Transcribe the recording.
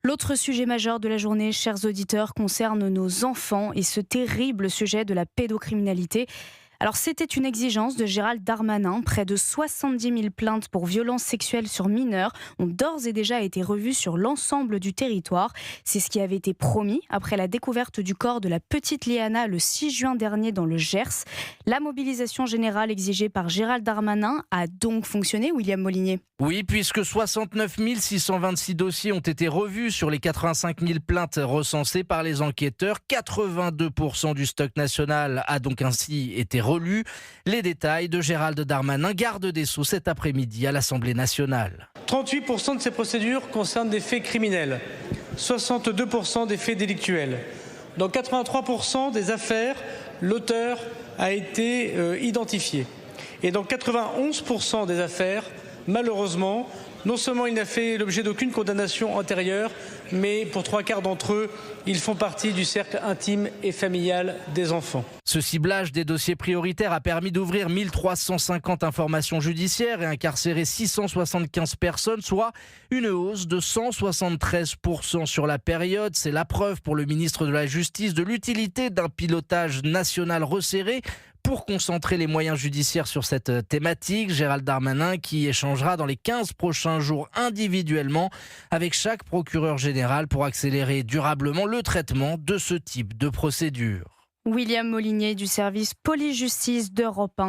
L'autre sujet majeur de la journée, chers auditeurs, concerne nos enfants et ce terrible sujet de la pédocriminalité. Alors, c'était une exigence de Gérald Darmanin. Près de 70 000 plaintes pour violences sexuelles sur mineurs ont d'ores et déjà été revues sur l'ensemble du territoire. C'est ce qui avait été promis après la découverte du corps de la petite Léana le 6 juin dernier dans le Gers. La mobilisation générale exigée par Gérald Darmanin a donc fonctionné, William Molinier? Oui, puisque 69 626 dossiers ont été revus sur les 85 000 plaintes recensées par les enquêteurs. 82% du stock national a donc ainsi été relu. Les détails de Gérald Darmanin, garde des Sceaux, cet après-midi à l'Assemblée nationale. 38% de ces procédures concernent des faits criminels, 62% des faits délictuels. Dans 83% des affaires, l'auteur a été identifié. Et dans 91% des affaires, malheureusement, non seulement il n'a fait l'objet d'aucune condamnation antérieure, mais pour 3/4 d'entre eux, ils font partie du cercle intime et familial des enfants. Ce ciblage des dossiers prioritaires a permis d'ouvrir 1350 informations judiciaires et incarcérer 675 personnes, soit une hausse de 173% sur la période. C'est la preuve pour le ministre de la Justice de l'utilité d'un pilotage national resserré pour concentrer les moyens judiciaires sur cette thématique. Gérald Darmanin qui échangera dans les 15 prochains jours individuellement avec chaque procureur général pour accélérer durablement le traitement de ce type de procédure. William Molinier du service police-justice d'Europe 1.